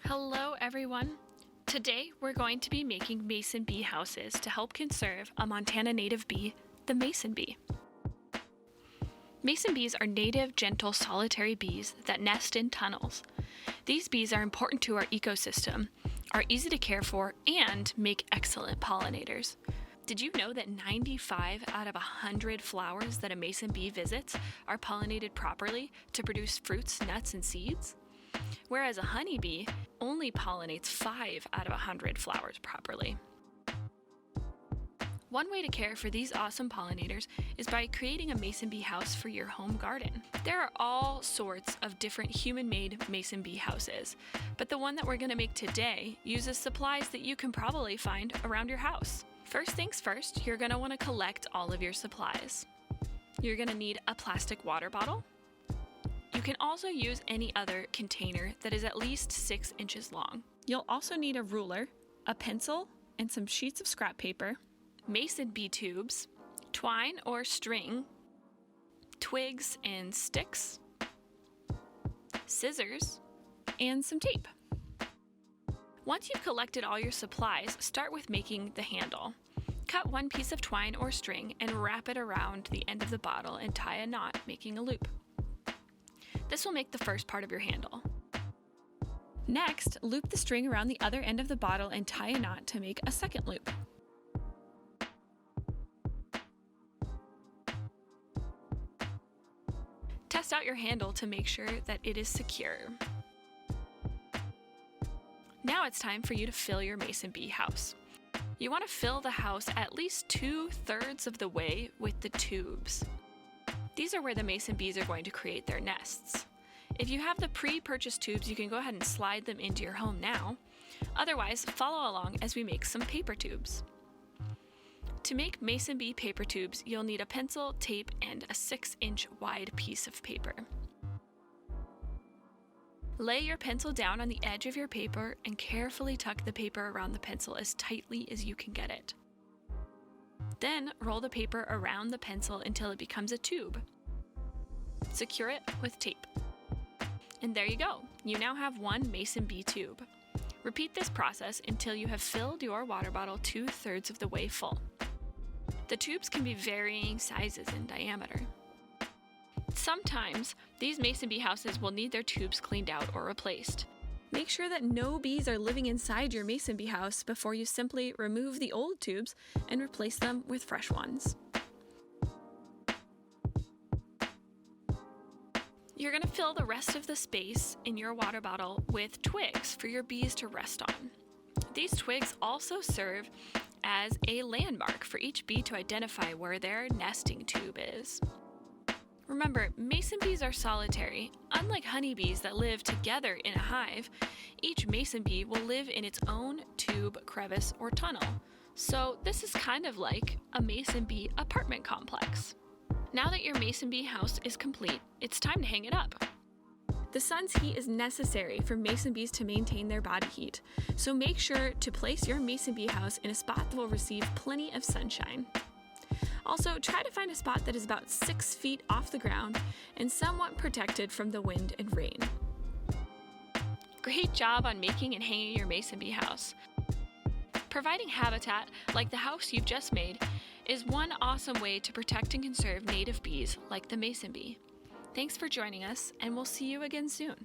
Hello everyone! Today we're going to be making mason bee houses to help conserve a Montana native bee, the mason bee. Mason bees are native, gentle, solitary bees that nest in tunnels. These bees are important to our ecosystem, are easy to care for, and make excellent pollinators. Did you know that 95 out of 100 flowers that a mason bee visits are pollinated properly to produce fruits, nuts, and seeds? Whereas a honeybee only pollinates 5 out of 100 flowers properly. One way to care for these awesome pollinators is by creating a mason bee house for your home garden. There are all sorts of different human-made mason bee houses, but the one that we're going to make today uses supplies that you can probably find around your house. First things first, you're going to want to collect all of your supplies. You're going to need a plastic water bottle. You can also use any other container that is at least 6 inches long. You'll also need a ruler, a pencil, and some sheets of scrap paper, mason bee tubes, twine or string, twigs and sticks, scissors, and some tape. Once you've collected all your supplies, start with making the handle. Cut one piece of twine or string and wrap it around the end of the bottle and tie a knot, making a loop. This will make the first part of your handle. Next, loop the string around the other end of the bottle and tie a knot to make a second loop. Test out your handle to make sure that it is secure. Now it's time for you to fill your mason bee house. You want to fill the house at least 2/3 of the way with the tubes. These are where the mason bees are going to create their nests. If you have the pre-purchased tubes, you can go ahead and slide them into your home now. Otherwise, follow along as we make some paper tubes. To make mason bee paper tubes, you'll need a pencil, tape, and a 6-inch wide piece of paper. Lay your pencil down on the edge of your paper and carefully tuck the paper around the pencil as tightly as you can get it. Then roll the paper around the pencil until it becomes a tube. Secure it with tape. And there you go. You now have one mason bee tube. Repeat this process until you have filled your water bottle 2/3 of the way full. The tubes can be varying sizes in diameter. Sometimes these mason bee houses will need their tubes cleaned out or replaced. Make sure that no bees are living inside your mason bee house before you simply remove the old tubes and replace them with fresh ones. You're going to fill the rest of the space in your water bottle with twigs for your bees to rest on. These twigs also serve as a landmark for each bee to identify where their nesting tube is. Remember, mason bees are solitary. Unlike honeybees that live together in a hive, each mason bee will live in its own tube, crevice, or tunnel. So this is kind of like a mason bee apartment complex. Now that your mason bee house is complete, it's time to hang it up. The sun's heat is necessary for mason bees to maintain their body heat, so make sure to place your mason bee house in a spot that will receive plenty of sunshine. Also, try to find a spot that is about 6 feet off the ground and somewhat protected from the wind and rain. Great job on making and hanging your mason bee house. Providing habitat, like the house you've just made, is one awesome way to protect and conserve native bees like the mason bee. Thanks for joining us, and we'll see you again soon.